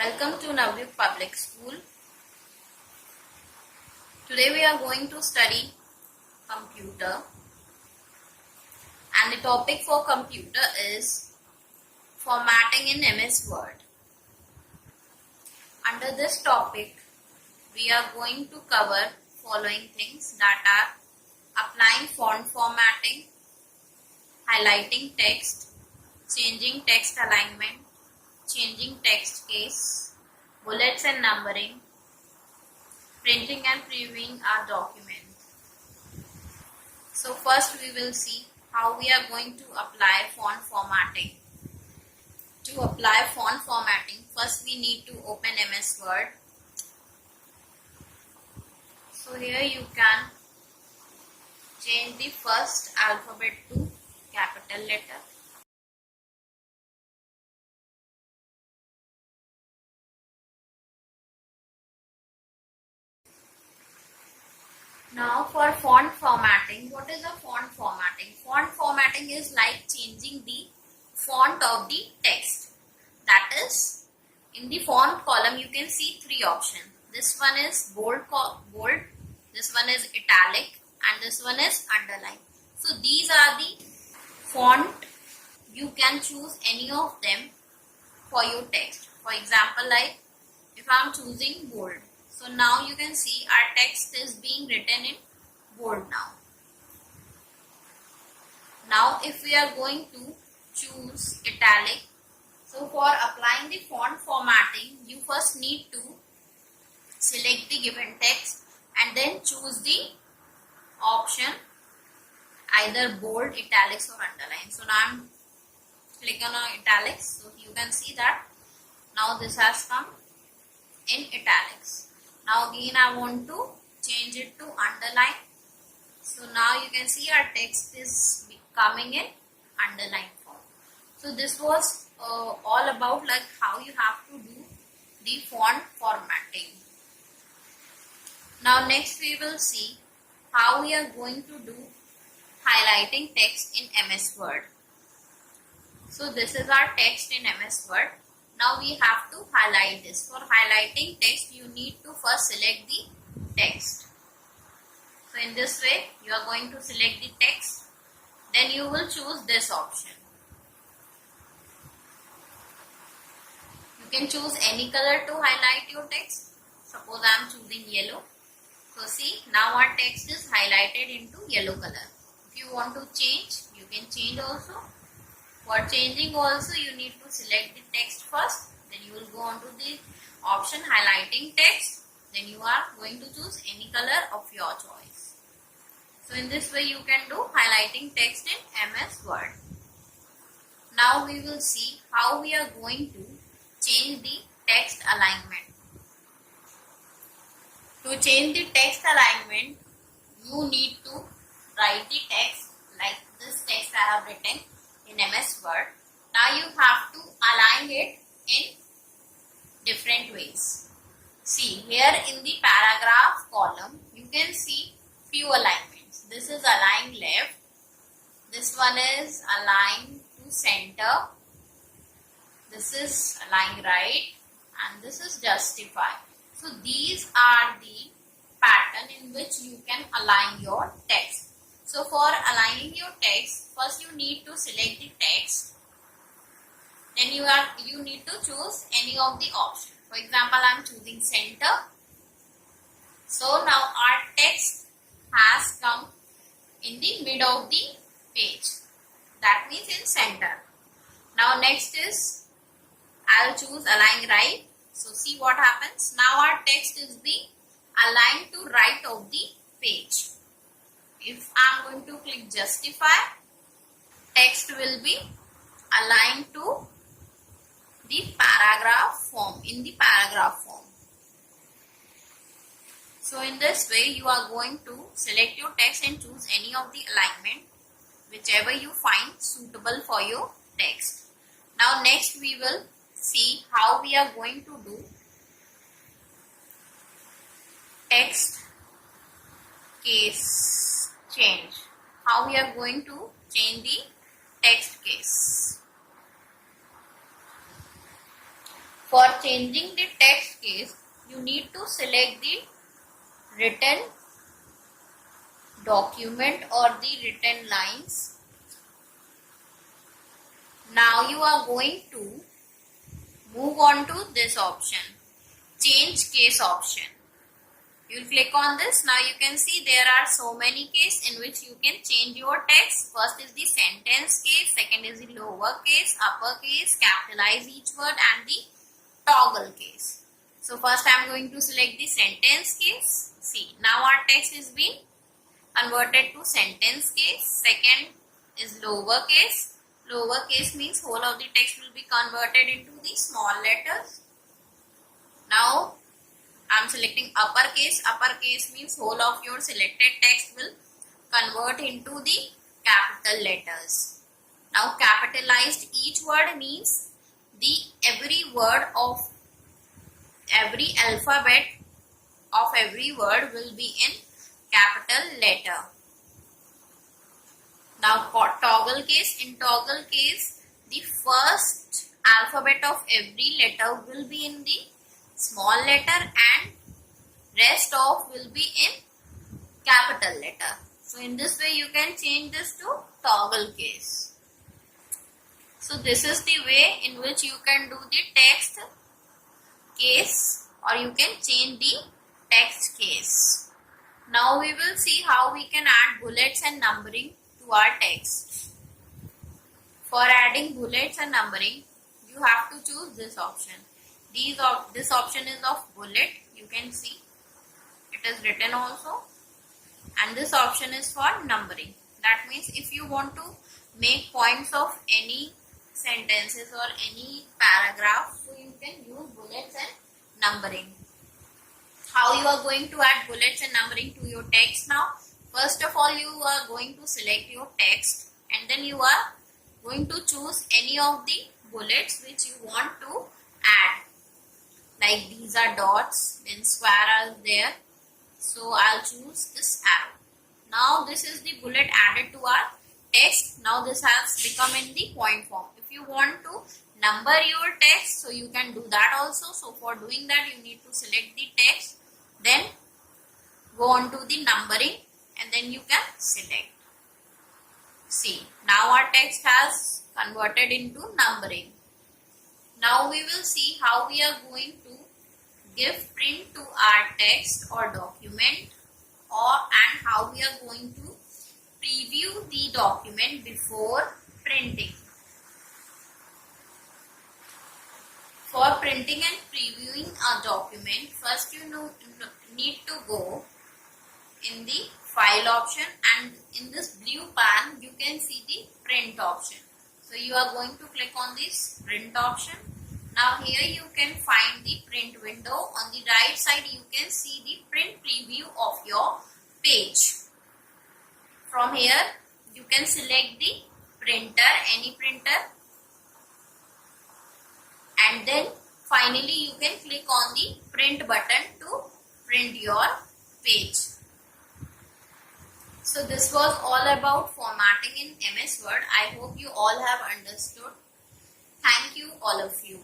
Welcome to Navyuk Public School. Today we are going to study computer, and the topic for computer is formatting in MS Word. Under this topic we are going to cover following things, that are applying font formatting, highlighting text, changing text alignment, changing text case, bullets and numbering, printing and previewing our document. So first we will see how we are going to apply font formatting. To apply font formatting, first we need to open MS Word. So here you can change the first alphabet to capital letter. Now for font formatting, what is a font formatting? Font formatting is like changing the font of the text. That is, in the font column you can see three options. This one is bold, this one is italic, and this one is underline. So these are the font. You can choose any of them for your text. For example, like if I am choosing bold, so now you can see our text is being written in bold now. Now if we are going to choose italic, so for applying the font formatting, you first need to select the given text and then choose the option either bold, italics or underline. So now I am clicking on italics, so you can see that now this has come in italics. Now again I want to change it to underline. So now you can see our text is coming in underline form. So this was all about like how you have to do the font formatting. Now next we will see how we are going to do highlighting text in MS Word. So this is our text in MS Word. Now we have to highlight this. For highlighting text, you need to first select the text. So in this way, you are going to select the text. Then you will choose this option. You can choose any color to highlight your text. Suppose I am choosing yellow. So see, now our text is highlighted into yellow color. If you want to change, you can change also. For changing also, you need to select the text first, then you will go on to the option highlighting text, then you are going to choose any color of your choice. So in this way you can do highlighting text in MS Word. Now we will see how we are going to change the text alignment. To change the text alignment, you need to write the text like this text I have written in MS Word. Now you have to align it in different ways. See, here in the paragraph column, you can see few alignments. This is align left, this one is align to center, this is align right, and this is justify. So these are the pattern in which you can align your text. So for aligning your text, first you need to select the text. Then you need to choose any of the options. For example, I am choosing center. So now our text has come in the middle of the page. That means in center. Now next is I will choose align right. So see what happens. Now our text is being aligned to right of the page. If I am going to click justify, text will be aligned to the paragraph form, in the paragraph form. So in this way you are going to select your text and choose any of the alignment whichever you find suitable for your text. Now next we will see how we are going to do text case change. How we are going to change the text case. For changing the text case, you need to select the written document or the written lines. Now you are going to move on to this option, change case option. You will click on this. Now you can see there are so many cases in which you can change your text. First is the sentence case, second is the lowercase, uppercase, capitalize each word, and the toggle case. So first I am going to select the sentence case. See, now our text is being converted to sentence case. Second is lowercase. Lowercase means whole of the text will be converted into the small letters. Now I am selecting uppercase. Uppercase means whole of your selected text will convert into the capital letters. Now capitalized each word means the every word of every alphabet of every word will be in capital letter. Now toggle case. In toggle case, the first alphabet of every letter will be in the small letter and rest of will be in capital letter. So in this way you can change this to toggle case. So this is the way in which you can do the text case, or you can change the text case. Now we will see how we can add bullets and numbering to our text. For adding bullets and numbering, you have to choose this option. This option is of bullet. You can see it is written also, and this option is for numbering. That means if you want to make points of any sentences or any paragraph, so you can use bullets and numbering. How you are going to add bullets and numbering to your text now? First of all, you are going to select your text and then you are going to choose any of the bullets which you want to add. Like these are dots, then square are there. So I'll choose this arrow. Now this is the bullet added to our text. Now this has become in the point form. If you want to number your text, so you can do that also. So for doing that, you need to select the text, then go on to the numbering, and then you can select. See, now our text has converted into numbering. Now we will see how we are going to give print to our text or document, and how we are going to preview the document before printing. For printing and previewing a document, first you need to go in the file option, and in this blue pan you can see the print option. So you are going to click on this print option. Now here you can find the print window. On the right side you can see the print preview of your page. From here you can select the printer, any printer, and then finally you can click on the print button to print your page. So this was all about formatting in MS Word. I hope you all have understood. Thank you all of you.